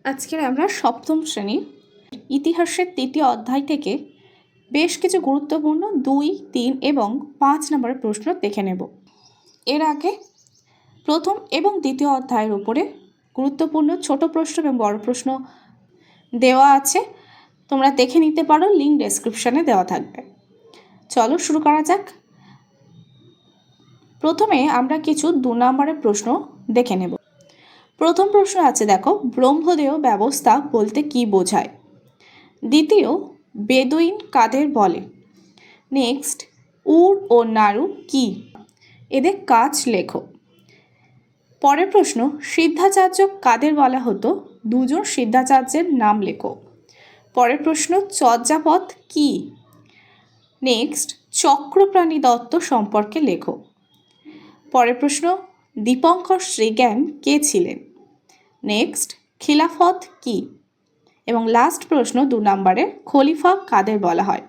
আজকের আমরা সপ্তম শ্রেণীর ইতিহাসের তৃতীয় অধ্যায় থেকে বেশ কিছু গুরুত্বপূর্ণ 2, 3 এবং 5 নম্বরের প্রশ্ন দেখে নেব। এর আগে প্রথম এবং দ্বিতীয় অধ্যায়ের উপরে গুরুত্বপূর্ণ ছোট প্রশ্ন এবং বড় প্রশ্ন দেওয়া আছে, তোমরা দেখে নিতে পারো, লিঙ্ক ডেসক্রিপশানে দেওয়া থাকবে। চলো শুরু করা যাক। প্রথমে আমরা কিছু 2 নম্বরের প্রশ্ন দেখে নেব। প্রথম প্রশ্ন আছে, দেখো, ব্রহ্মদেয় ব্যবস্থা বলতে কি বোঝায়? দ্বিতীয়, বেদুইন কাদের বলে? নেক্সট, উড় ও নাড়ু কি? এদের কাজ লেখো। পরের প্রশ্ন, সিদ্ধাচার্য কাদের বলা হতো? 2 জন সিদ্ধাচার্যের নাম লেখো। পরের প্রশ্ন, চর্যাপদ কি? নেক্সট, চক্রপ্রাণী দত্ত সম্পর্কে লেখো। পরের প্রশ্ন, দীপঙ্কর শ্রীজ্ঞান কে ছিলেন? নেক্সট, খিলাফত কি? এবং লাস্ট প্রশ্ন 2 নম্বরের, খলিফা কাদের বলা হয়?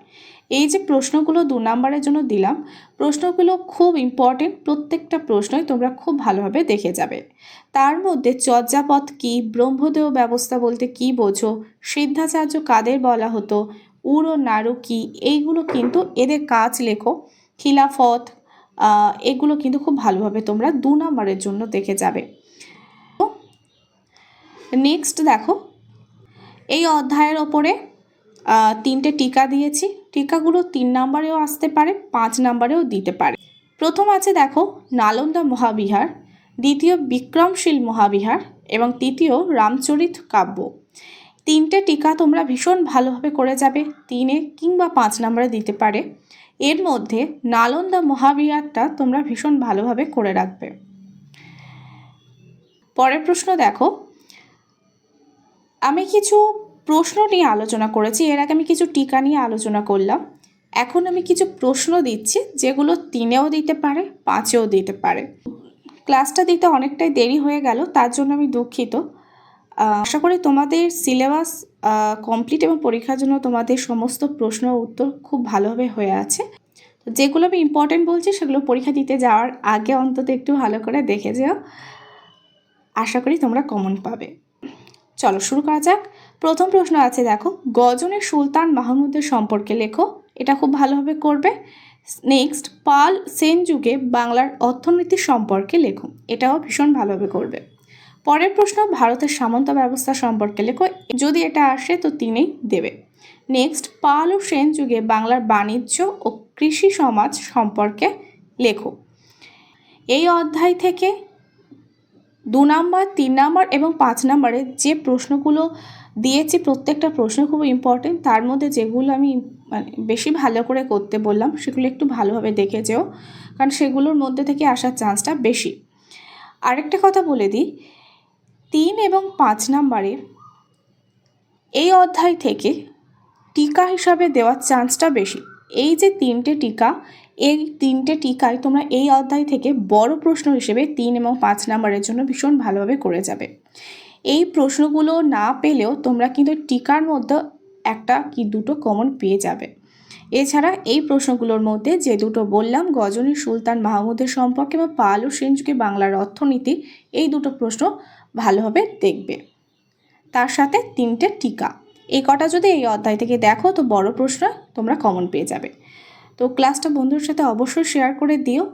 এই যে প্রশ্নগুলো 2 নম্বরের জন্য দিলাম, প্রশ্নগুলো খুব ইম্পর্টেন্ট, প্রত্যেকটা প্রশ্নই তোমরা খুব ভালোভাবে দেখে যাবে। তার মধ্যে চর্যাপদ কি, ব্রহ্মদেয় ব্যবস্থা বলতে কি বোঝো, সিদ্ধাচার্য কাদের বলা হতো, উড় ও নাড়ু কি, এইগুলো কিন্তু এদের কাজ লেখো, খিলাফত, এগুলো কিন্তু খুব ভালোভাবে তোমরা 2 নম্বরের জন্য দেখে যাবে। নেক্সট দেখো, এই অধ্যায়ের ওপরে 3টে টিকা দিয়েছি। টিকাগুলো 3 নম্বরেও আসতে পারে, 5 নম্বরেও দিতে পারে। প্রথম আছে, দেখো, নালন্দা মহাবিহার, দ্বিতীয় বিক্রমশীল মহাবিহার এবং তৃতীয় রামচরিত কাব্য। 3টে টিকা তোমরা ভীষণ ভালোভাবে করে যাবে, 3 কিংবা 5 নম্বরে দিতে পারে। এর মধ্যে নালন্দা মহাবিহারটা তোমরা ভীষণ ভালোভাবে করে রাখবে। পরের প্রশ্ন দেখো, আমি কিছু প্রশ্ন নিয়ে আলোচনা করেছি, এর আগে আমি কিছু টিকা নিয়ে আলোচনা করলাম। এখন আমি কিছু প্রশ্ন দিচ্ছি যেগুলো 3এও দিতে পারে, 5এও দিতে পারে। ক্লাসটা দিতে অনেকটাই দেরি হয়ে গেল, তার জন্য আমি দুঃখিত। আশা করি তোমাদের সিলেবাস কমপ্লিট এবং পরীক্ষার জন্য তোমাদের সমস্ত প্রশ্ন উত্তর খুব ভালোভাবে হয়ে আছে। যেগুলো আমি ইম্পর্টেন্ট বলছি সেগুলো পরীক্ষা দিতে যাওয়ার আগে অন্তত একটু ভালো করে দেখে যেও, আশা করি তোমরা কমন পাবে। চলো শুরু করা যাক। প্রথম প্রশ্ন আছে, দেখো, গজনী সুলতান মাহমুদের সম্পর্কে লেখো। এটা খুব ভালোভাবে করবে। নেক্সট, পাল সেন যুগে বাংলার অর্থনীতি সম্পর্কে লেখো। এটাও ভীষণ ভালোভাবে করবে। পরের প্রশ্ন, ভারতের সামন্ত ব্যবস্থা সম্পর্কে লেখো। যদি এটা আসে তো 3এই দেবে। নেক্সট, পাল ও সেন যুগে বাংলার বাণিজ্য ও কৃষি সমাজ সম্পর্কে লেখো। এই অধ্যায় থেকে 2 নম্বর, 3 নম্বর এবং 5 নম্বরে যে প্রশ্নগুলো দিয়েছি প্রত্যেকটা প্রশ্ন খুব ইম্পর্টেন্ট। তার মধ্যে যেগুলো আমি বেশি ভালো করে করতে বললাম সেগুলো একটু ভালোভাবে দেখে যেও, কারণ সেগুলোর মধ্যে থেকে আসার চান্সটা বেশি। আরেকটা কথা বলে দিই, 3 এবং 5 নম্বরে এই অধ্যায় থেকে টিকা হিসাবে দেওয়ার চান্সটা বেশি। এই যে 3টে টিকা, এই 3টে টিকায় তোমরা এই অধ্যায় থেকে বড় প্রশ্ন হিসেবে 3 এবং 5 নম্বরের জন্য ভীষণ ভালোভাবে করে যাবে। এই প্রশ্নগুলো না পেলেও তোমরা কিন্তু টিকার মধ্যে একটা কি দুটো কমন পেয়ে যাবে। এছাড়া এই প্রশ্নগুলোর মধ্যে যে দুটো বললাম, গজনী সুলতান মাহমুদের সম্পর্কে এবং পাল ও সেন যুগে বাংলার অর্থনীতি, এই দুটো প্রশ্ন ভালোভাবে দেখবে। তার সাথে 3টে টিকা, এই কটা যদি এই অধ্যায় থেকে দেখো তো বড় প্রশ্ন তোমরা কমন পেয়ে যাবে। তো ক্লাসটা বন্ধুর সাথে অবশ্যই শেয়ার করে দিও।